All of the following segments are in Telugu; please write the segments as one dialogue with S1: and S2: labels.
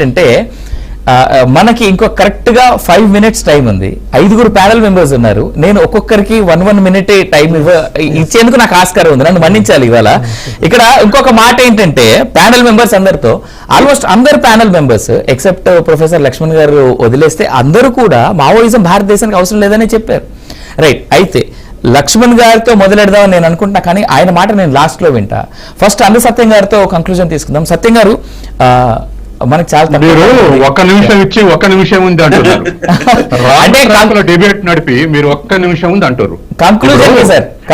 S1: ఏంటంటే మనకి ఇంకో కరెక్ట్ గా 5 minutes టైం ఉంది. 5 ప్యానల్ మెంబర్స్ ఉన్నారు. నేను ఒక్కొక్కరికి 1 minute టైం ఇచ్చేందుకు నాకు ఆస్కారం ఉంది. నన్ను మన్నించాలి ఇవాళ. ఇక్కడ ఇంకొక మాట ఏంటంటే ప్యానల్ మెంబర్స్ అందరితో ఆల్మోస్ట్ అందరు panel members except professor Lakshman గారు వదిలేస్తే అందరూ కూడా మావోయిజం భారతదేశానికి అవసరం లేదని చెప్పారు. రైట్. అయితే లక్ష్మణ్ గారితో మొదలెడదామని నేను అనుకుంటున్నా, కానీ ఆయన మాట నేను లాస్ట్ లో వింటా. ఫస్ట్ అంద సత్యం గారితో కంక్లూజన్ తీసుకుందాం. సత్యం గారు, మనకి చాలా
S2: మీరు ఒక్క నిమిషం ఇచ్చి ఒక్క నిమిషం ఉంది అంటున్నారు. డిబేట్ నడిపి మీరు ఒక్క నిమిషం ఉంది అంటారు.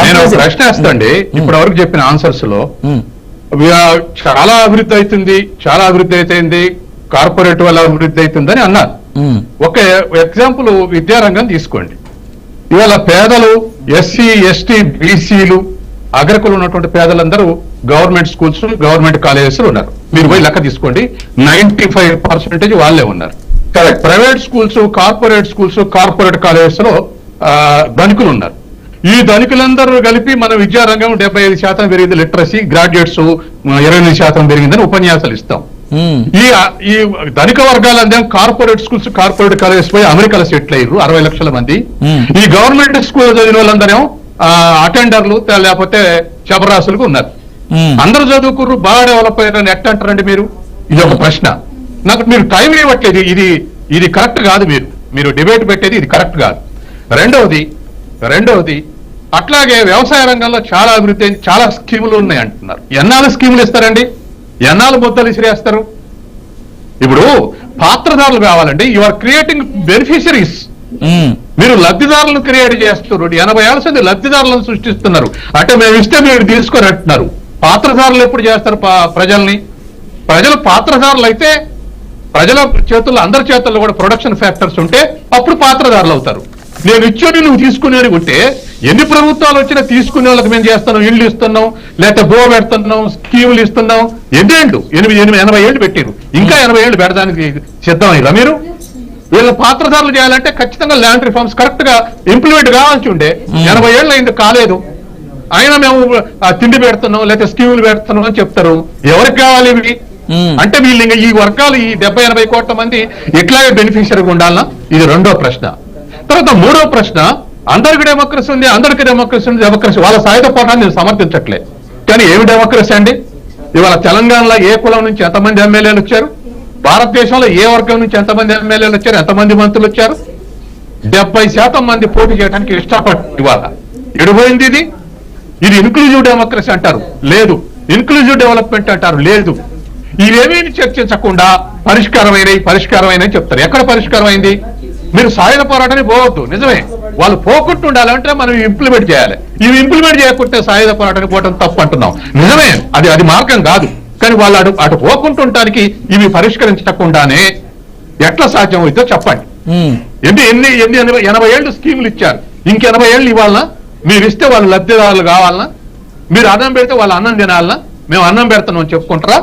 S2: నేను ప్రశ్న వేస్తాండి. ఇప్పటి వరకు చెప్పిన ఆన్సర్స్ లో చాలా అభివృద్ధి అవుతుంది, చాలా అభివృద్ధి అవుతుంది, కార్పొరేట్ వల్ల అభివృద్ధి అవుతుందని అన్నారు. ఒక ఎగ్జాంపుల్ విద్యారంగం తీసుకోండి. ఇవాళ పేదలు ఎస్సీ ఎస్టీ బీసీలు అగ్రకులు ఉన్నటువంటి పేదలందరూ గవర్నమెంట్ స్కూల్స్ గవర్నమెంట్ కాలేజెస్ ఉన్నారు. మీరు పోయి లెక్క తీసుకోండి, 95% వాళ్ళే ఉన్నారు. Private schools corporate schools corporate colleges లో ధనికులు ఉన్నారు. ఈ ధనికులందరూ కలిపి మన విద్యారంగం 75% పెరిగింది, లిటరసీ గ్రాడ్యుయేట్స్ 28% పెరిగిందని ఉపన్యాసాలు ఇస్తాం. ఈ ధనిక వర్గాలందరం కార్పొరేట్ స్కూల్స్ కార్పొరేట్ కాలేజెస్ పోయి అమెరికాలో సెటిల్ అయ్యారు 60 లక్షల మంది. ఈ గవర్నమెంట్ స్కూల్ చదివిన వాళ్ళందరూ అటెండర్లు లేకపోతే చపరాసులుగా ఉన్నారు. అందరూ చదువుకుర్రు, బాగా డెవలప్ అయ్యారని ఎట్లా అంటారండి మీరు? ఇది ఒక ప్రశ్న. నాకు మీరు టైం ఇవ్వట్లేదు. ఇది కరెక్ట్ కాదు. మీరు డిబేట్ పెట్టేది ఇది కరెక్ట్ కాదు. రెండవది అట్లాగే వ్యవసాయ రంగంలో చాలా అభివృద్ధి అయింది, చాలా స్కీములు ఉన్నాయి అంటున్నారు. ఎన్నాళ్ళు స్కీములు ఇస్తారండి? ఎన్నాళ్ళు ముద్దలు ఇసిరేస్తారు? ఇప్పుడు పాత్రదారులు కావాలండి. You are creating beneficiaries. మీరు లబ్ధిదారులను క్రియేట్ చేస్తున్నారు. 80 ఏళ్ళ లబ్ధిదారులను సృష్టిస్తున్నారు. అంటే మేము ఇస్తే మీరు తీసుకొని అంటున్నారు. పాత్రదారులు ఎప్పుడు చేస్తారు? ప్రజలు పాత్రదారులు అయితే ప్రజల చేతుల్లో అందరి చేతుల్లో కూడా ప్రొడక్షన్ ఫ్యాక్టర్స్ ఉంటే అప్పుడు పాత్రదారులు అవుతారు. నేను ఇచ్చేది నువ్వు తీసుకునేది ఉంటే ఎన్ని ప్రభుత్వాలు వచ్చినా తీసుకునే వాళ్ళకి మేము చేస్తున్నాం, ఇళ్ళు ఇస్తున్నాం, లేకపోతే బో పెడుతున్నాం, స్కీములు ఇస్తున్నాం. 80 ఏళ్ళు పెట్టారు, ఇంకా 80 ఏళ్ళు పెడడానికి సిద్ధమైరా మీరు? వీళ్ళ పాత్రధారులు చేయాలంటే ఖచ్చితంగా ల్యాండ్ రిఫార్మ్స్ కరెక్ట్ గా ఇంప్లిమెంట్ కావాల్సి ఉండే. 80 ఏళ్ళు అయింది, కాలేదు. అయినా మేము తిండి పెడుతున్నాం లేకపోతే స్కీములు పెడుతున్నాం అని చెప్తారు. ఎవరికి కావాలి ఇవి? అంటే వీళ్ళు ఇంకా ఈ వర్గాలు ఈ 70-80 కోట్ల మంది ఎట్లాగే బెనిఫిషియరీగా ఉండాలన్నా? ఇది రెండో ప్రశ్న. తర్వాత మూడో ప్రశ్న, అందరికి డెమోక్రసీ ఉంది, అందరికి డెమోక్రసీ ఉంది. డెమోక్రసీ వాళ్ళ సాయుధ పోరాటాన్ని నేను సమర్థించట్లే, కానీ ఏమి డెమోక్రసీ అండి? ఇవాళ తెలంగాణలో ఏ కులం నుంచి ఎంతమంది ఎమ్మెల్యేలు వచ్చారు? భారతదేశంలో ఏ వర్గం నుంచి ఎంతమంది ఎమ్మెల్యేలు వచ్చారు? ఎంతమంది మంత్రులు వచ్చారు? 70% మంది పోటీ చేయడానికి ఇష్టపడ్డారు. ఇవాళ ఎడిపోయింది ఇది ఇన్క్లూజివ్ డెమోక్రసీ అంటారు, లేదు. ఇన్క్లూజివ్ డెవలప్మెంట్ అంటారు, లేదు. ఇవేమీ చర్చించకుండా పరిష్కారమైన చెప్తారు. ఎక్కడ పరిష్కారం అయింది? మీరు సాయుధ పోరాటాన్ని పోవద్దు, నిజమే. వాళ్ళు పోకుండా ఉండాలంటే మనం ఇంప్లిమెంట్ చేయాలి. ఇవి ఇంప్లిమెంట్ చేయకుంటే సాయుధ పోరాటానికి పోవడం తప్పు అంటున్నాం, నిజమే. అది మార్గం కాదు. కానీ వాళ్ళు అటు పోకుంటుంటానికి ఇవి పరిష్కరించకుండానే ఎట్లా సాధ్యం అవుతుందో చెప్పండి. 80 ఏళ్ళు స్కీములు ఇచ్చారు, ఇంక 80 ఏళ్ళు ఇవ్వాలన్నా? మీరు ఇస్తే వాళ్ళు లబ్ధిదారులు కావాలన్నా? మీరు అన్నం పెడితే వాళ్ళు అన్నం తినాలన్నా? మేము అన్నం పెడుతున్నాం అని చెప్పుకుంటారా?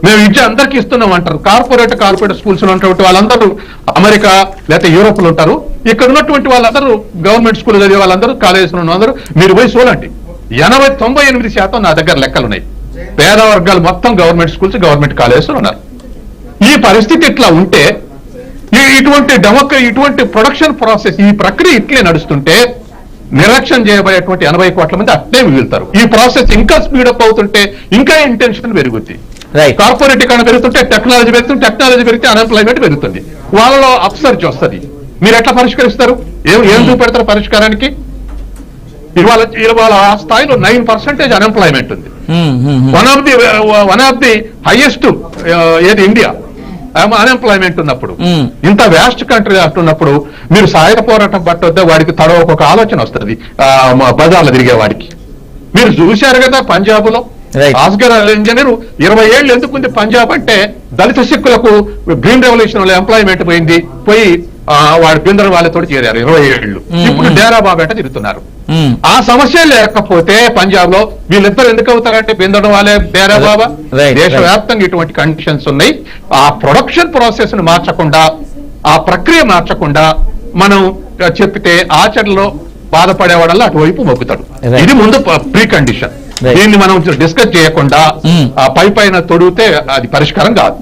S2: మేము విద్య అందరికి ఇస్తున్నాం అంటారు. కార్పొరేట్ స్కూల్స్ లో ఉన్నటువంటి వాళ్ళందరూ అమెరికా లేకపోతే యూరోప్ లో ఉంటారు. ఇక్కడ ఉన్నటువంటి వాళ్ళందరూ గవర్నమెంట్ స్కూల్ చదివే వాళ్ళందరూ కాలేజీలో ఉన్న అందరూ మీరు పోయి చూడండి. 98% నా దగ్గర లెక్కలు ఉన్నాయి. పేద వర్గాలు మొత్తం గవర్నమెంట్ స్కూల్స్ గవర్నమెంట్ కాలేజెస్ ఉన్నారు. ఈ పరిస్థితి ఇట్లా ఉంటే ఇటువంటి ప్రొడక్షన్ ప్రాసెస్ ఈ ప్రక్రియ ఇట్లే నడుస్తుంటే నిర్లక్ష్యం చేయబడేటువంటి 80 కోట్ల మంది అట్లే మిగులుతారు. ఈ ప్రాసెస్ ఇంకా స్పీడప్ అవుతుంటే ఇంకా ఇంటెన్షన్ పెరుగుద్ది. కార్పొరేటీకరణ పెరుగుతుంటే టెక్నాలజీ పెరిగితే అన్ఎంప్లాయ్మెంట్ పెరుగుతుంది. వాళ్ళలో అప్సర్జ్ వస్తుంది. మీరు ఎట్లా పరిష్కరిస్తారు? ఏం చూపెడతారు పరిష్కారానికి? ఇవాళ ఆ స్థాయిలో 9% అన్ఎంప్లాయ్మెంట్ ఉంది. వన్ ఆఫ్ ది హైయెస్ట్ ఏది ఇండియా అన్ఎంప్లాయ్మెంట్ ఉన్నప్పుడు, ఇంత వ్యాస్ట్ కంట్రీ అంటున్నప్పుడు మీరు సాయుధ పోరాటం పట్టొద్దే వాడికి ఒక ఆలోచన వస్తుంది. బజార్లో తిరిగే వాడికి మీరు చూశారు కదా పంజాబ్ లో ఆస్గర్ ఇంజనీర్ 20 ఏళ్ళు ఎందుకుంది పంజాబ్ అంటే దళిత సిక్కులకు గ్రీన్ రెవల్యూషన్ లో ఎంప్లాయ్మెంట్ పోయి వాడు బిందర్ వాళ్ళతో చేరారు 20 ఏళ్ళు. ఇప్పుడు డేరా బాబా అంటే తిరుగుతున్నారు. ఆ సమస్య లేకపోతే పంజాబ్ లో వీళ్ళిద్దరు ఎందుకు అవుతారంటే బిందర్ వాళ్ళే డేరా బాబా. దేశవ్యాప్తంగా ఇటువంటి కండిషన్స్ ఉన్నాయి. ఆ ప్రొడక్షన్ ప్రాసెస్ ను మార్చకుండా, ఆ ప్రక్రియ మార్చకుండా మనం చెప్పితే ఆచరణలో బాధపడేవాడల్లా అటువైపు మొక్కుతాడు. ఇది ముందు ప్రీ కండిషన్. దీన్ని మనం డిస్కస్ చేయకుండా పైన తొడిగితే అది పరిష్కారం కాదు.